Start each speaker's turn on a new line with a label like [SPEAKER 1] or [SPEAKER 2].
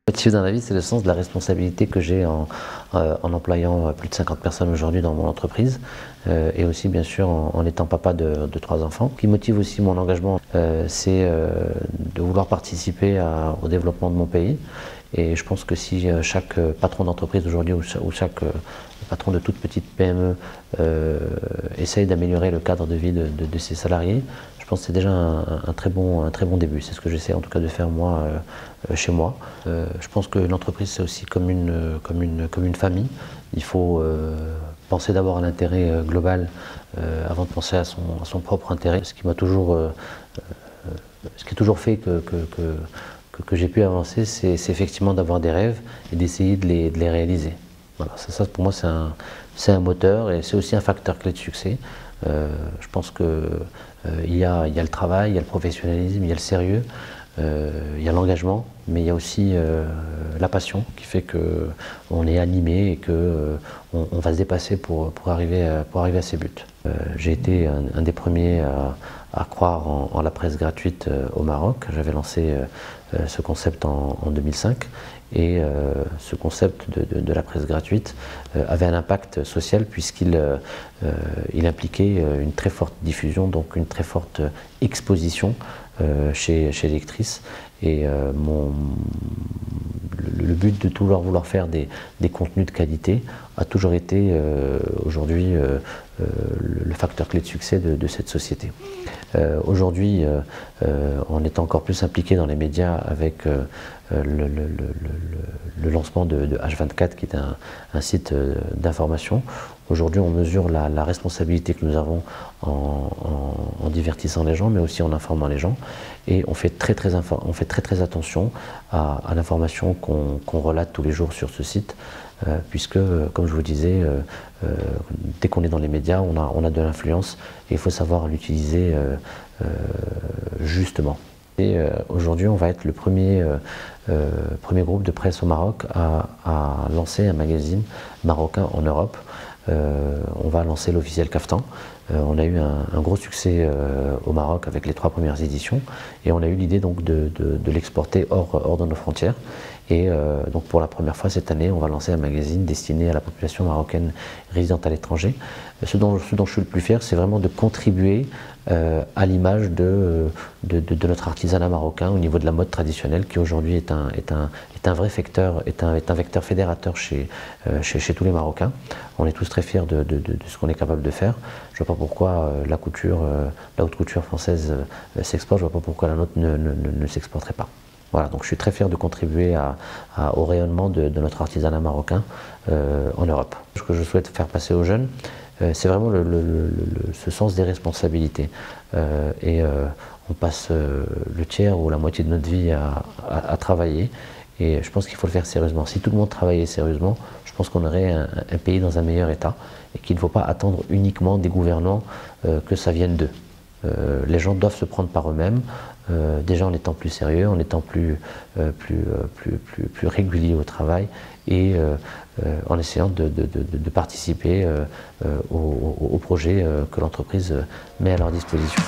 [SPEAKER 1] Motif dans la vie, c'est le sens de la responsabilité que j'ai en employant plus de 50 personnes aujourd'hui dans mon entreprise et aussi bien sûr en étant papa de 3 enfants. Ce qui motive aussi mon engagement, c'est de vouloir participer au développement de mon pays. Et je pense que si chaque patron d'entreprise aujourd'hui ou chaque patron de toute petite PME essaye d'améliorer le cadre de vie de ses salariés, je pense que c'est déjà un très bon début. C'est ce que j'essaie en tout cas de faire moi chez moi. Je pense que l'entreprise c'est aussi comme une famille. Il faut penser d'abord à l'intérêt global avant de penser à son propre intérêt. Ce qui m'a toujours, ce qui a toujours fait que j'ai pu avancer, c'est effectivement d'avoir des rêves et d'essayer de les réaliser. Voilà, ça pour moi c'est un moteur et c'est aussi un facteur clé de succès. Je pense que il y a le travail, il y a le professionnalisme, il y a le sérieux, il y a l'engagement, mais il y a aussi la passion qui fait qu'on est animé et qu'on va se dépasser pour arriver à ses buts. J'ai été un des premiers à croire en la presse gratuite au Maroc. J'avais lancé ce concept en 2005 et ce concept de la presse gratuite avait un impact social puisqu'il impliquait une très forte diffusion, donc une très forte exposition chez les lectrices. Et le but de toujours vouloir faire des contenus de qualité a toujours été aujourd'hui le facteur clé de succès de cette société. Aujourd'hui, on est encore plus impliqué dans les médias avec le lancement de H24 qui est un site d'information. Aujourd'hui, on mesure la responsabilité que nous avons en divertissant les gens, mais aussi en informant les gens. Et on fait très attention à l'information qu'on relate tous les jours sur ce site, puisque, comme je vous disais, dès qu'on est dans les médias, on a de l'influence et il faut savoir l'utiliser justement. Et aujourd'hui, on va être le premier groupe de presse au Maroc à lancer un magazine marocain en Europe. On va lancer l'officiel Kaftan. On a eu un gros succès au Maroc avec les 3 premières éditions et on a eu l'idée donc de l'exporter hors de nos frontières. Et donc pour la première fois cette année, on va lancer un magazine destiné à la population marocaine résidente à l'étranger. Ce dont je suis le plus fier, c'est vraiment de contribuer à l'image de notre artisanat marocain au niveau de la mode traditionnelle, qui aujourd'hui est un vrai vecteur, est un vecteur fédérateur chez tous les Marocains. On est tous très fiers de ce qu'on est capable de faire. Je ne vois pas pourquoi la haute couture française s'exporte, je ne vois pas pourquoi la nôtre ne s'exporterait pas. Voilà, donc je suis très fier de contribuer au rayonnement de notre artisanat marocain en Europe. Ce que je souhaite faire passer aux jeunes, c'est vraiment ce sens des responsabilités. On passe le tiers ou la moitié de notre vie à travailler et je pense qu'il faut le faire sérieusement. Si tout le monde travaillait sérieusement, je pense qu'on aurait un pays dans un meilleur état et qu'il ne faut pas attendre uniquement des gouvernants que ça vienne d'eux. Les gens doivent se prendre par eux-mêmes, déjà en étant plus sérieux, en étant plus réguliers au travail et en essayant de participer au projet que l'entreprise met à leur disposition.